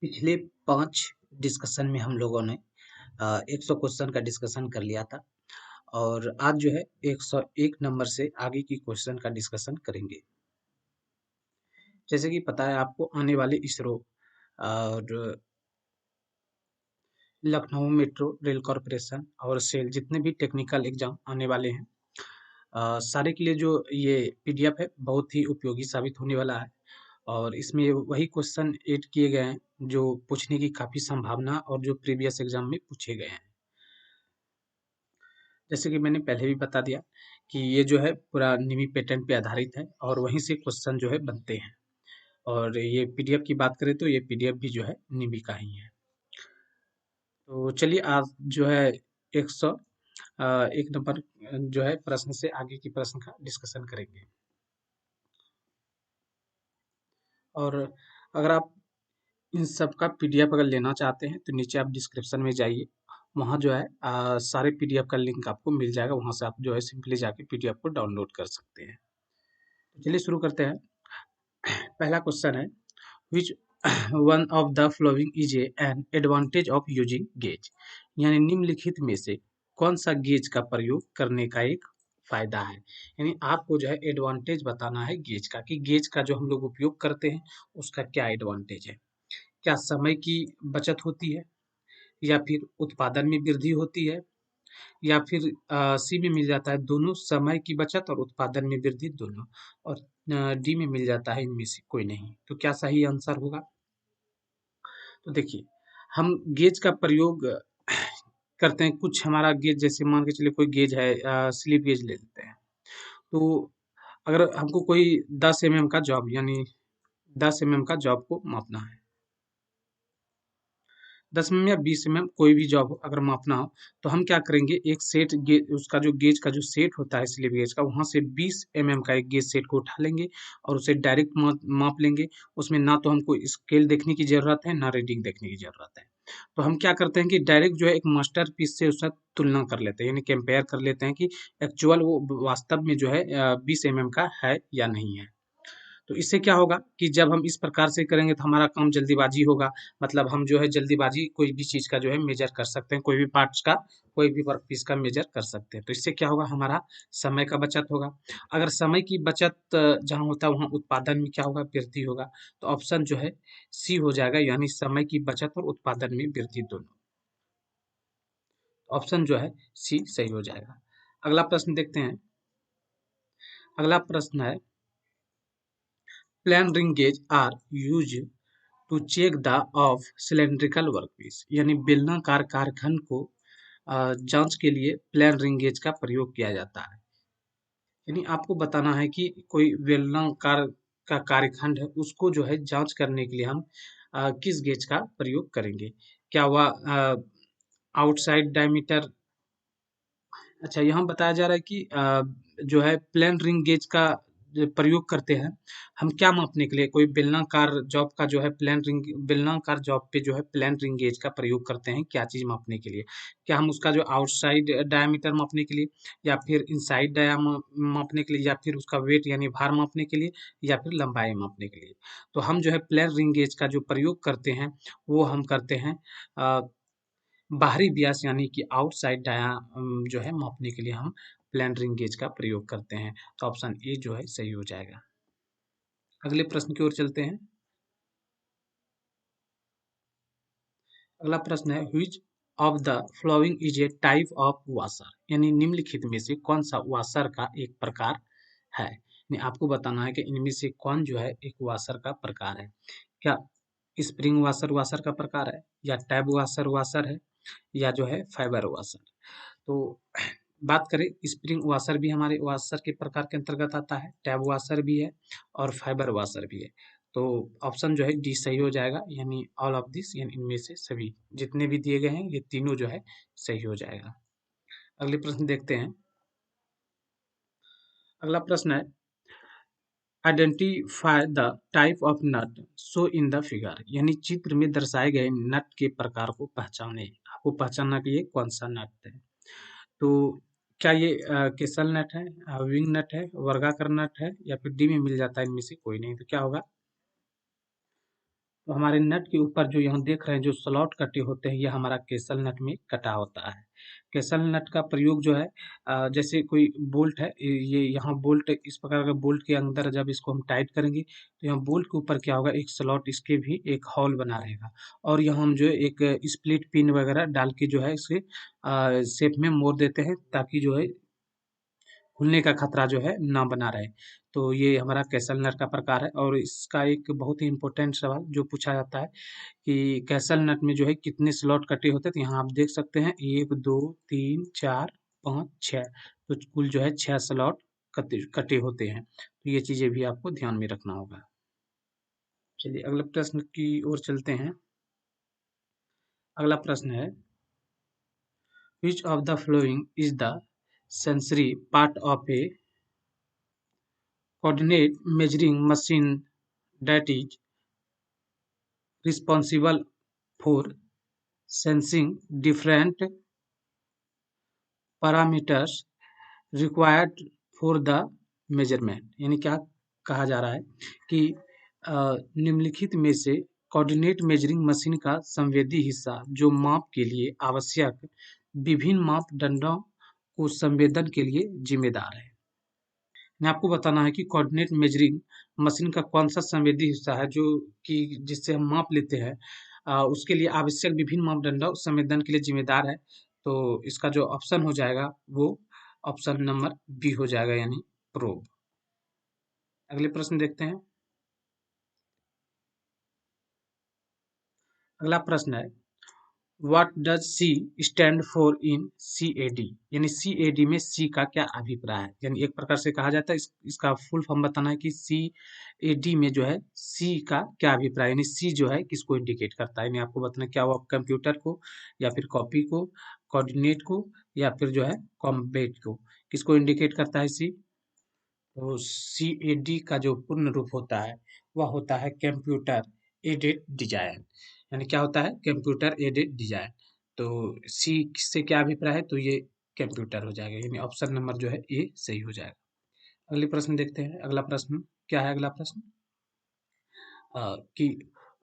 पिछले 5 डिस्कशन में हम लोगों ने 100 क्वेश्चन का डिस्कशन कर लिया था और आज जो है 101 नंबर से आगे की क्वेश्चन का डिस्कशन करेंगे। जैसे कि पता है आपको आने वाले इसरो और लखनऊ मेट्रो रेल कॉरपोरेशन और सेल जितने भी टेक्निकल एग्जाम आने वाले हैं सारे के लिए जो ये पीडीएफ है बहुत ही उपयोगी साबित होने वाला है और इसमें वही क्वेश्चन ऐड किए गए हैं जो पूछने की काफ़ी संभावना और जो प्रीवियस एग्जाम में पूछे गए हैं। जैसे कि मैंने पहले भी बता दिया कि ये जो है पूरा निमी पैटर्न पे आधारित है और वहीं से क्वेश्चन जो है बनते हैं और ये पीडीएफ की बात करें तो ये पीडीएफ भी जो है निमी का ही है। तो चलिए आज जो है 101 नंबर जो है प्रश्न से आगे की प्रश्न का डिस्कशन करेंगे। और अगर आप इन सब का पीडीएफ अगर लेना चाहते हैं तो नीचे आप डिस्क्रिप्शन में जाइए, वहाँ जो है सारे पीडीएफ का लिंक आपको मिल जाएगा, वहाँ से आप जो है सिंपली जाके पीडीएफ को डाउनलोड कर सकते हैं। तो चलिए शुरू करते हैं। पहला क्वेश्चन है which one of the following is an advantage of using gauge, यानी निम्नलिखित में से कौन सा गेज का प्रयोग करने का एक फायदा है। यानी आपको जो है एडवांटेज बताना है गेज का कि गेज का जो हम लोग उपयोग करते हैं उसका क्या एडवांटेज है। क्या समय की बचत होती है, या फिर उत्पादन में वृद्धि होती है, या फिर सी में मिल जाता है दोनों, समय की बचत और उत्पादन में वृद्धि दोनों, और डी में मिल जाता है इनमें से कोई नहीं। तो क्या सही आंसर होगा? तो देखिए, हम गेज का प्रयोग करते हैं। कुछ हमारा गेज, जैसे मान के चलिए कोई गेज है, स्लिप गेज ले लेते हैं। तो अगर हमको कोई 10 एमएम का जॉब, यानी 10 एमएम का जॉब को मापना है, 10 एमएम या 20 एमएम कोई भी जॉब अगर मापना हो, तो हम क्या करेंगे, एक सेट गेज, उसका जो गेज का जो सेट होता है स्लिप गेज का, वहाँ से 20 एमएम का एक गेज सेट को उठा लेंगे और उसे डायरेक्ट माप लेंगे। उसमें ना तो हमको स्केल देखने की ज़रूरत है, ना रीडिंग देखने की ज़रूरत है। तो हम क्या करते हैं कि डायरेक्ट जो है एक मास्टर पीस से उसका तुलना कर लेते हैं, यानी कंपेयर कर लेते हैं कि एक्चुअल वो वास्तव में जो है 20 एमएम का है या नहीं है। तो इससे क्या होगा कि जब हम इस प्रकार से करेंगे तो हमारा काम जल्दीबाजी होगा। मतलब हम जो है जल्दीबाजी कोई भी चीज़ का जो है मेजर कर सकते हैं, कोई भी पार्ट्स का, कोई भी वर्क पीस का मेजर कर सकते हैं। तो इससे क्या होगा, हमारा समय का बचत होगा। अगर समय की बचत जहाँ होता है वहाँ उत्पादन में क्या होगा, वृद्धि होगा। तो ऑप्शन जो है सी हो जाएगा, यानी समय की बचत और उत्पादन में वृद्धि दोनों। ऑप्शन जो है सी सही हो जाएगा। अगला प्रश्न देखते हैं। अगला प्रश्न है plain ring gauge are use to check the of cylindrical workpiece, यानी बेलनाकार कारखंड को जांच के लिए प्लेन रिंग गेज का प्रयोग किया जाता है। यानी आपको बताना है कि कोई बेलनाकार का कार्यखंड है, उसको जो है जांच करने के लिए हम किस गेज का प्रयोग करेंगे। क्या वह आउटसाइड डायमीटर, अच्छा यहाँ बताया जा रहा है कि जो है प्लेन रिंग गेज का जो प्रयोग करते हैं हम क्या मापने के लिए, कोई बेलनाकार जॉब का जो है प्लेन रिंग, बेलनाकार जॉब पे जो है प्लेन रिंग गेज का प्रयोग करते हैं क्या चीज़ मापने के लिए। क्या हम उसका जो आउटसाइड डायमीटर मापने के लिए, या फिर इनसाइड मापने के लिए, या फिर उसका वेट यानी भार मापने के लिए, या फिर लंबाई मापने के लिए। तो हम जो है प्लेन रिंग गेज का जो प्रयोग करते हैं वो हम करते हैं बाहरी व्यास, यानी कि आउटसाइड जो है मापने के लिए हम प्लेन रिंग गेज का प्रयोग करते हैं। तो ऑप्शन ए जो है सही हो जाएगा। अगले प्रश्न की ओर चलते हैं। अगला प्रश्न है which of the following is a type of washer, यानी निम्नलिखित में से कौन सा वाशर का एक प्रकार है। यानी आपको बताना है कि इनमें से कौन जो है एक वाशर का प्रकार है। क्या स्प्रिंग वाशर वाशर का प्रकार है, या टैब वाशर वाशर है, या जो है फाइबर वाशर। तो बात करें, स्प्रिंग वाशर भी हमारे वाशर के प्रकार के अंतर्गत आता है, टैब वाशर भी है और फाइबर वाशर भी है। तो ऑप्शन जो है डी सही हो जाएगा, यानी ऑल ऑफ दिस, यानी इनमें से सभी जितने भी दिए गए हैं ये तीनों जो है सही हो जाएगा। अगले प्रश्न देखते हैं। अगला प्रश्न है identify the type of nut so in the figure, यानी चित्र में दर्शाए गए नट के प्रकार को पहचाने। आपको पहचानना कि ये कौन सा नट है। तो क्या ये केसल नट है, विंग नट है, वर्गाकार नट है, या फिर डी में मिल जाता है इनमें से कोई नहीं। तो क्या होगा, तो हमारे नट के ऊपर जो यहाँ देख रहे हैं जो स्लॉट कटे होते हैं, ये हमारा केसल नट में कटा होता है। केसल नट का प्रयोग जो है जैसे कोई बोल्ट है, ये यहाँ बोल्ट इस प्रकार का बोल्ट के अंदर जब इसको हम टाइट करेंगे तो यहाँ बोल्ट के ऊपर क्या होगा, एक स्लॉट इसके भी एक होल बना रहेगा और यहाँ हम जो है एक स्प्लिट पिन वगैरह डाल के जो है इसे शेप में मोड़ देते हैं ताकि जो है खुलने का खतरा जो है ना बना रहे। तो ये हमारा कैसल नट का प्रकार है और इसका एक बहुत ही इम्पोर्टेंट सवाल जो पूछा जाता है कि कैसल नट में जो है कितने स्लॉट कटे होते हैं, तो यहाँ आप देख सकते हैं 1 2 3 4 5 6, तो कुल जो है 6 स्लॉट कटे कटे होते हैं। तो ये चीज़ें भी आपको ध्यान में रखना होगा। चलिए अगले प्रश्न की ओर चलते हैं। अगला प्रश्न है, which of the following is the sensory part of a coordinate measuring machine that is responsible for sensing different parameters required for the measurement। यानी क्या कहा जा रहा है कि निम्नलिखित में से कोऑर्डिनेट मेजरिंग मशीन का संवेदी हिस्सा जो माप के लिए आवश्यक विभिन्न मापदंडों को संवेदन के लिए जिम्मेदार है। मैं आपको बताना है कि कोऑर्डिनेट मेजरिंग मशीन का कौन सा संवेदी हिस्सा है जो कि जिससे हम माप लेते हैं, उसके लिए आवश्यक विभिन्न मापदंडों संवेदन के लिए जिम्मेदार है। तो इसका जो ऑप्शन हो जाएगा वो ऑप्शन नंबर बी हो जाएगा, यानी प्रोब। अगले प्रश्न देखते हैं। अगला प्रश्न है, what does she stand for in CAD। यानी CAD में सी का क्या अभिप्राय है, यानी एक प्रकार से कहा जाता है इसका फुल फॉर्म बताना है कि CAD में जो है सी का क्या अभिप्राय, यानी सी जो है किसको इंडिकेट करता है। यानी आपको बताना है क्या वो कंप्यूटर को या फिर कॉपी को, कोऑर्डिनेट को या फिर जो है कॉम्बैट को, किसको इंडिकेट करता है सी। तो CAD का जो पूर्ण रूप होता है वह होता है कंप्यूटर एडेड डिजाइन। यानी क्या होता है, कंप्यूटर एडेड डिजाइन। तो सी से क्या अभिप्राय है, तो ये कंप्यूटर हो जाएगा, यानी ऑप्शन नंबर जो है ए सही हो जाएगा। अगले प्रश्न देखते हैं। अगला प्रश्न क्या है, अगला प्रश्न कि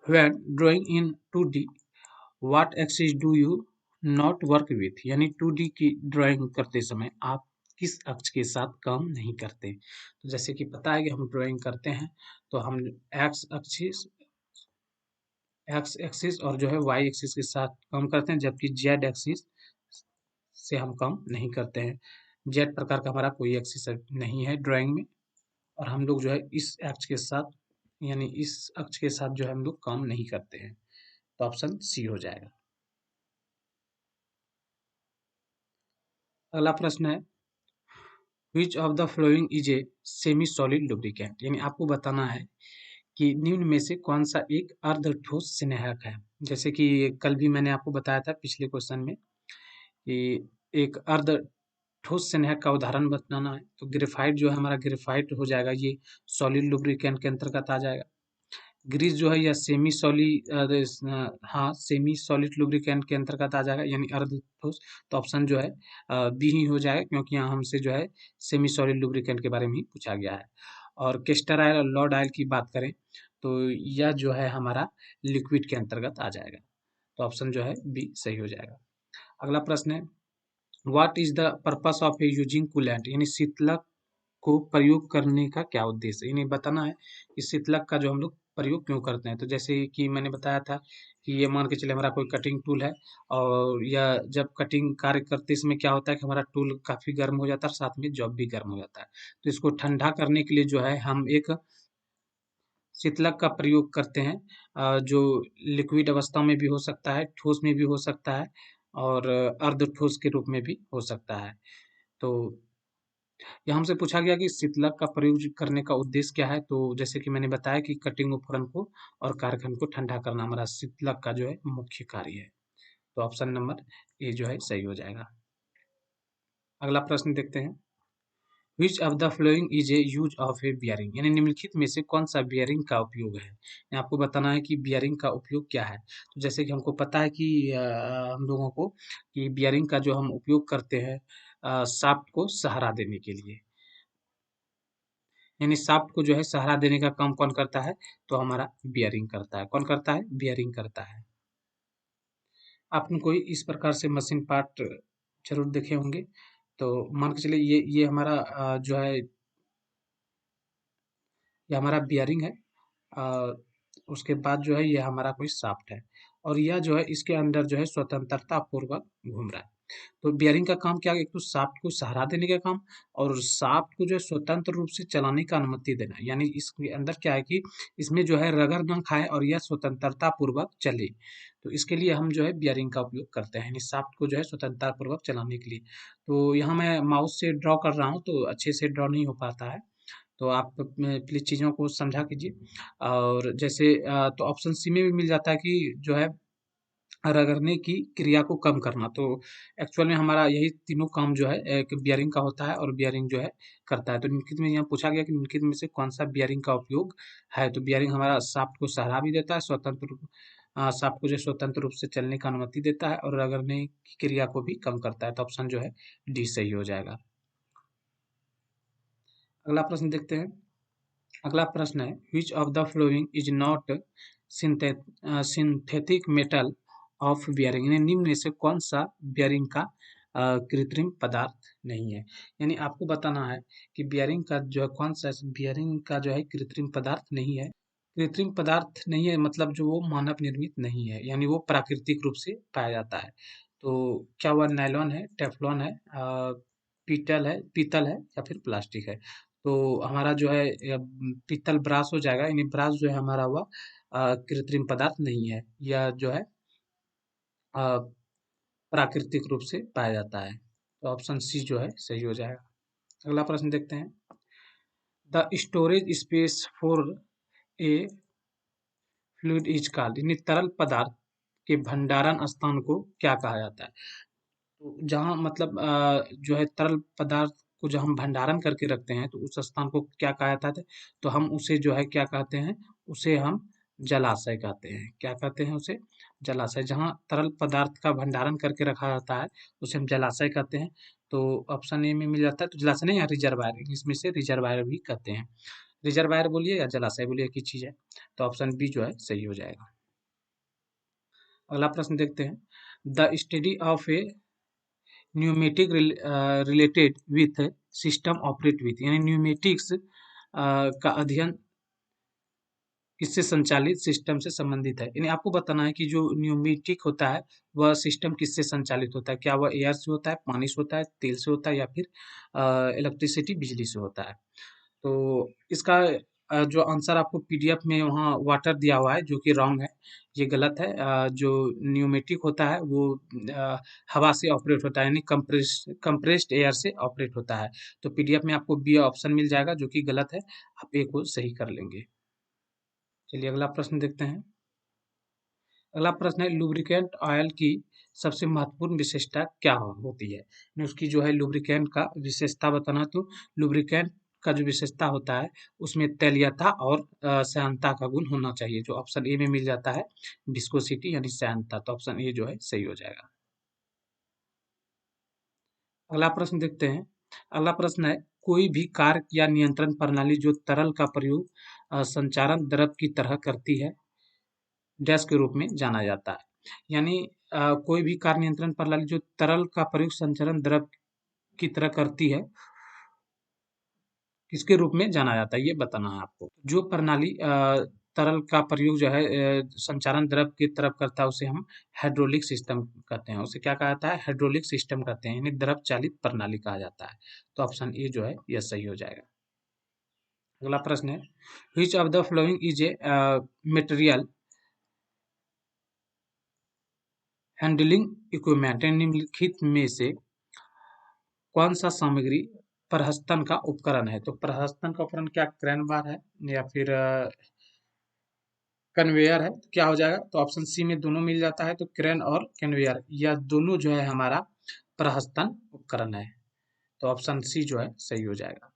when drawing in 2D what axis do you not work with. यानी 2D की ड्राइंग करते समय आप किस अक्ष के साथ काम नहीं करते। तो जैसे कि पता है कि हम ड्राइंग करते हैं तो हम एक्स एक्सिस और जो है वाई एक्सिस के साथ काम करते हैं, जबकि जेड एक्सिस से हम काम नहीं करते हैं। जेड प्रकार का हमारा कोई एक्सिस नहीं है ड्राइंग में और हम लोग जो है इस अक्ष के साथ, यानी इस अक्ष के साथ जो है हम लोग काम नहीं करते हैं। तो ऑप्शन सी हो जाएगा। अगला प्रश्न है, which of the following is a semi solid lubricant. यानी आपको बताना है कि निम्न में से कौन सा एक अर्ध ठोस स्नेहक है। जैसे कि कल भी मैंने आपको बताया था पिछले क्वेश्चन में कि एक अर्ध ठोस स्नेहक का उदाहरण बताना है, तो ग्रेफाइट जो है हमारा, ग्रेफाइट हो जाएगा, ये सॉलिड लुब्रिकेंट के अंतर्गत आ जाएगा। ग्रीस जो है या सेमी सॉलिड, हाँ सेमी सॉलिड लुब्रिकेंट के अंतर्गत आ जाएगा, यानी अर्ध ठोस। तो ऑप्शन जो है बी ही हो जाएगा, क्योंकि यहाँ हमसे जो है सेमी सॉलिड लुब्रिकेंट के बारे में ही पूछा गया है। और कैस्टर ऑयल और लॉर्ड ऑयल की बात करें तो यह जो है हमारा लिक्विड के अंतर्गत आ जाएगा। तो ऑप्शन जो है बी सही हो जाएगा। अगला प्रश्न है, what is the purpose of A using coolant. यानी शीतलक को प्रयोग करने का क्या उद्देश्य है। इन्हें बताना है कि शीतलक का जो हम लोग प्रयोग क्यों करते हैं। तो जैसे कि मैंने बताया था कि ये मान के चले हमारा कोई कटिंग टूल है और या जब कटिंग कार्य करते समय क्या होता है कि हमारा टूल काफ़ी गर्म हो जाता है और साथ में जॉब भी गर्म हो जाता है। तो इसको ठंडा करने के लिए जो है हम एक शीतलक का प्रयोग करते हैं, जो लिक्विड अवस्था में भी हो सकता है, ठोस में भी हो सकता है और अर्ध ठोस के रूप में भी हो सकता है। तो यहाँ हमसे पूछा गया कि शीतलक का प्रयोग करने का उद्देश्य क्या है। तो जैसे कि मैंने बताया कि कटिंग उपकरण को और कारखाने को ठंडा करना हमारा शीतलक का जो है मुख्य कार्य है। तो ऑप्शन नंबर ए जो है सही हो जाएगा। अगला प्रश्न देखते हैं, विच of the following is a use of A bearing. यानी निम्नलिखित में से कौन सा बियरिंग का उपयोग है। आपको बताना है कि बियरिंग का उपयोग क्या है। तो जैसे कि हमको पता है कि हम लोगों को कि बियरिंग का जो हम उपयोग करते हैं शाफ्ट को सहारा देने के लिए। यानी शाफ्ट को जो है सहारा देने का काम कौन करता है, तो हमारा बियरिंग करता है। कौन करता है, बियरिंग करता है। आपने कोई इस प्रकार से मशीन पार्ट जरूर देखे होंगे। तो मान के चलिए ये हमारा जो है ये हमारा बियरिंग है। अ, उसके बाद जो है ये हमारा कोई शाफ्ट है, और यह जो है इसके अंदर जो है स्वतंत्रता पूर्वक घूम रहा है। तो बियरिंग का काम क्या है, एक तो शाफ्ट को सहारा देने का काम, और शाफ्ट को जो है स्वतंत्र रूप से चलाने का अनुमति देना। यानी इसके अंदर क्या है कि इसमें जो है रगड़ ना खाए और यह स्वतंत्रता पूर्वक चले। तो इसके लिए हम जो है बियरिंग का उपयोग करते हैं, यानी शाफ्ट को जो है स्वतंत्रता पूर्वक चलाने के लिए। तो यहाँ मैं माउस से ड्रॉ कर रहा हूँ तो अच्छे से ड्रॉ नहीं हो पाता है, तो आप प्लीज़ चीज़ों को समझा कीजिए। और जैसे तो ऑप्शन सी में भी मिल जाता है कि जो है रगड़ने की क्रिया को कम करना। तो एक्चुअल में हमारा यही तीनों काम जो है एक बियरिंग का होता है, और बियरिंग जो है करता है। तो निम्नलिखित में यहाँ पूछा गया कि निम्नलिखित में से कौन सा बियरिंग का उपयोग है, तो बियरिंग हमारा शाफ्ट को सहारा भी देता है, शाफ्ट को जो स्वतंत्र रूप से चलने का अनुमति देता है, और रगड़ने की क्रिया को भी कम करता है। तो ऑप्शन जो है डी सही हो जाएगा। अगला प्रश्न देखते हैं। अगला प्रश्न है, which of the following is not synthetic metal of bearing, यानी निम्न में से कौन सा बियरिंग का कृत्रिम पदार्थ नहीं है। यानी आपको बताना है कि बियरिंग का जो है कौन सा बियरिंग का जो है कृत्रिम पदार्थ नहीं है। कृत्रिम पदार्थ नहीं है मतलब जो वो मानव निर्मित नहीं है, यानी वो प्राकृतिक रूप से पाया जाता है। तो क्या वह नायलॉन है, टेफ्लॉन है, पीतल है या फिर प्लास्टिक है। तो हमारा जो है पीतल ब्रास हो जाएगा, यानी ब्रास जो है हमारा हुआ कृत्रिम पदार्थ नहीं है, यह जो है अ, प्राकृतिक रूप से पाया जाता है। तो ऑप्शन सी जो है सही हो जाएगा। अगला प्रश्न देखते हैं। The storage space for a fluid is called, यानी तरल पदार्थ के भंडारण स्थान को क्या कहा जाता है। तो जहाँ मतलब जो है तरल पदार्थ को जब हम भंडारण करके रखते हैं तो उस स्थान को क्या कहा जाता है, तो हम उसे जो है क्या कहते हैं, उसे हम जलाशय कहते हैं। क्या कहते हैं उसे, जलाशय। जहाँ तरल पदार्थ का भंडारण करके रखा जाता है उसे हम जलाशय कहते हैं। तो ऑप्शन ए में मिल जाता है, तो जलाशय नहीं, या रिजर्वायर, इसमें से रिजर्वायर भी कहते हैं। रिजर्वायर बोलिए या जलाशय बोलिए, एक ही चीज है। तो ऑप्शन बी जो है सही हो जाएगा। अगला प्रश्न देखते हैं। The study of A pneumatic related with system operate with, यानी न्यूमेटिक्स का अध्ययन किससे संचालित सिस्टम से संबंधित है। यानी आपको बताना है कि जो न्यूमेटिक होता है वह सिस्टम किससे संचालित होता है। क्या वह एयर से होता है, पानी से होता है, तेल से होता है, या फिर इलेक्ट्रिसिटी बिजली से होता है। तो इसका जो आंसर आपको पीडीएफ में वहाँ वाटर दिया हुआ है, जो कि रॉन्ग है, ये गलत है। जो न्यूमेटिक होता है वो हवा से ऑपरेट होता है, यानी कंप्रेस्ड एयर से ऑपरेट होता है। तो पीडीएफ में आपको बी ऑप्शन मिल जाएगा, जो कि गलत है। आप ए को सही कर लेंगे। चलिए अगला प्रश्न देखते हैं। अगला प्रश्न है, लुब्रिकेंट ऑयल की सबसे महत्वपूर्ण विशेषता क्या होती है। यानी उसकी जो है लुब्रिकेंट का विशेषता बताना। तो लुब्रिकेंट का जो विशेषता होता है उसमें तैलीयता और श्यानता का गुण होना चाहिए। जो ऑप्शन ए में मिल जाता है, विस्कोसिटी यानी श्यानता। तो ऑप्शन ए जो है सही हो जाएगा। अगला प्रश्न देखते हैं। अगला प्रश्न है, कोई भी कार्य या नियंत्रण प्रणाली जो तरल का प्रयोग संचारण द्रव की तरह करती है, डैश के रूप में जाना जाता है। यानी कोई भी कार्य नियंत्रण प्रणाली जो तरल का प्रयोग संचरण द्रव की तरह करती है, किसके रूप में जाना जाता है, ये बताना है आपको। जो प्रणाली तरल का प्रयोग जो है संचारण द्रव की तरफ करता है उसे हम हाइड्रोलिक सिस्टम कहते हैं। उसे क्या कहा जाता है, हाइड्रोलिक सिस्टम कहते हैं, यानी द्रव चालित प्रणाली कहा जाता है। तो ऑप्शन ए जो है यह सही हो जाएगा। अगला प्रश्न है, which of the following is a material handling equipment, निम्नलिखित में से कौन सा सामग्री प्रहस्तन का उपकरण है। तो प्रहस्तन का उपकरण क्या क्रेन बार है या फिर कन्वेयर है। तो क्या हो जाएगा, तो ऑप्शन सी में दोनों मिल जाता है। तो क्रेन और कन्वेयर यह दोनों जो है हमारा प्रहस्तन उपकरण है। तो ऑप्शन सी जो है सही हो जाएगा।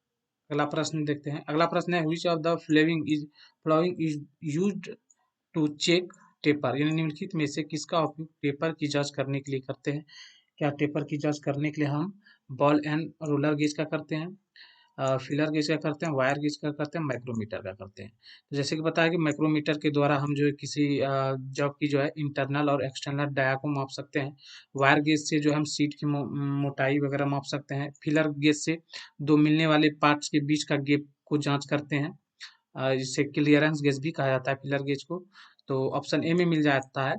अगला प्रश्न देखते हैं। अगला प्रश्न है, which of the following is used to check taper, यानी निम्नलिखित में से किसका उपयोग टेपर की जांच करने के लिए करते हैं। क्या टेपर की जांच करने के लिए हम बॉल एंड रोलर गेज का करते हैं, फिलर गेज का करते हैं, वायर गेज का करते हैं, माइक्रोमीटर का करते हैं। तो जैसे कि पता है कि माइक्रोमीटर के द्वारा हम जो है किसी जॉब की जो है इंटरनल और एक्सटर्नल डाया को माप सकते हैं। वायर गेज से जो है हम सीट की मोटाई वगैरह माप सकते हैं। फिलर गेज से दो मिलने वाले पार्ट्स के बीच का गैप को जांच करते हैं, जिसे क्लियरेंस गेज भी कहा जाता है फिलर गेज को। तो ऑप्शन ए में मिल जाता है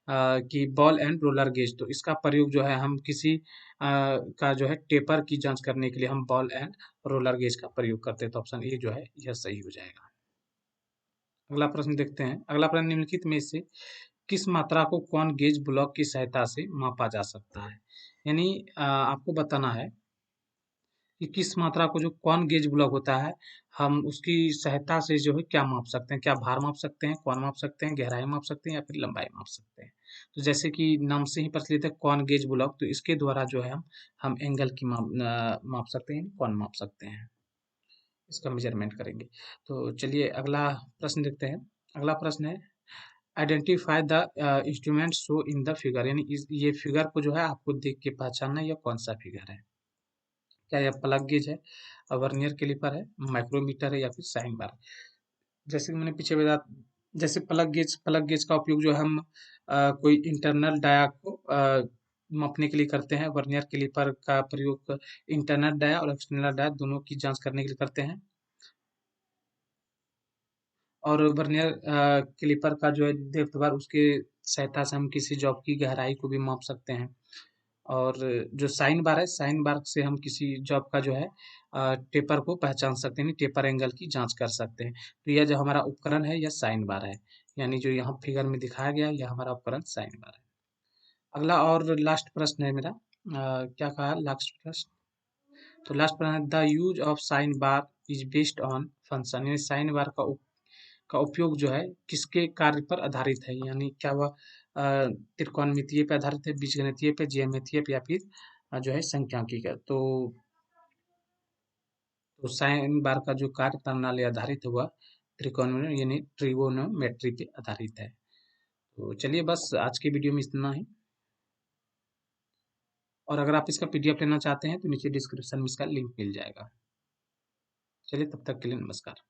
कि बॉल एंड रोलर गेज। तो इसका प्रयोग जो है हम किसी का जो है टेपर की जांच करने के लिए हम बॉल एंड रोलर गेज का प्रयोग करते हैं। तो ऑप्शन ए जो है यह सही हो जाएगा। अगला प्रश्न देखते हैं। अगला प्रश्न निम्नलिखित में से किस मात्रा को कौन गेज ब्लॉक की सहायता से मापा जा सकता है? यानी आपको बताना है कि किस मात्रा को जो कौन गेज ब्लॉक होता है, हम उसकी सहायता से जो है क्या माप सकते हैं? क्या भार माप सकते हैं, कौन माप सकते हैं, गहराई माप सकते हैं या फिर लंबाई माप सकते हैं? तो जैसे कि नाम से ही प्रचलित है कौन गेज ब्लॉक, तो इसके द्वारा जो है हम एंगल की माप सकते हैं, कौन माप सकते हैं, इसका मेजरमेंट करेंगे। तो चलिए अगला प्रश्न देखते हैं। अगला प्रश्न है identify the instrument show in the figure, यानी ये फिगर को जो है आपको देख के पहचानना है, यह कौन सा फिगर है? क्या यह प्लग गेज है, वर्नियर कैलिपर है, माइक्रोमीटर है या फिर साइन बार? जैसे कि मैंने पीछे बताया, जैसे प्लग गेज का उपयोग जो हम कोई इंटरनल डाया को मापने के लिए करते हैं। वर्नियर कैलिपर का प्रयोग इंटरनल डाया और एक्सटर्नल डाया दोनों की जांच करने के लिए करते हैं। और वर्नियर कैलिपर का जो है डेप्थ बार, उसके सहायता से हम किसी जॉब की गहराई को भी माप सकते हैं। और जो साइन बार है, साइन बार से हम किसी जॉब का जो है टेपर को पहचान सकते हैं, टेपर एंगल की जांच कर सकते हैं। तो यह जो हमारा उपकरण है यह साइन बार है, यानी जो यहाँ फिगर में दिखाया गया यह हमारा उपकरण साइन बार है। अगला और लास्ट प्रश्न है मेरा, क्या कहा लास्ट प्रश्न? तो लास्ट प्रश्न है the use of sine bar is based on function, यानी साइन बार का उपयोग जो है किसके कार्य पर आधारित है? यानी क्या वह त्रिकोणमितीय पे आधारित है, बीजगणितीय पे, ज्यामितीय पे या फिर जो है संख्यांकी का? तो साइन बार का जो कार्य प्रणाली आधारित हुआ त्रिकोण यानी ट्रिगोनोमेट्री पे आधारित है। तो चलिए बस आज की वीडियो में इतना ही, और अगर आप इसका पीडीएफ लेना चाहते हैं तो नीचे डिस्क्रिप्शन में इसका लिंक मिल जाएगा। चलिए तब तक के लिए नमस्कार।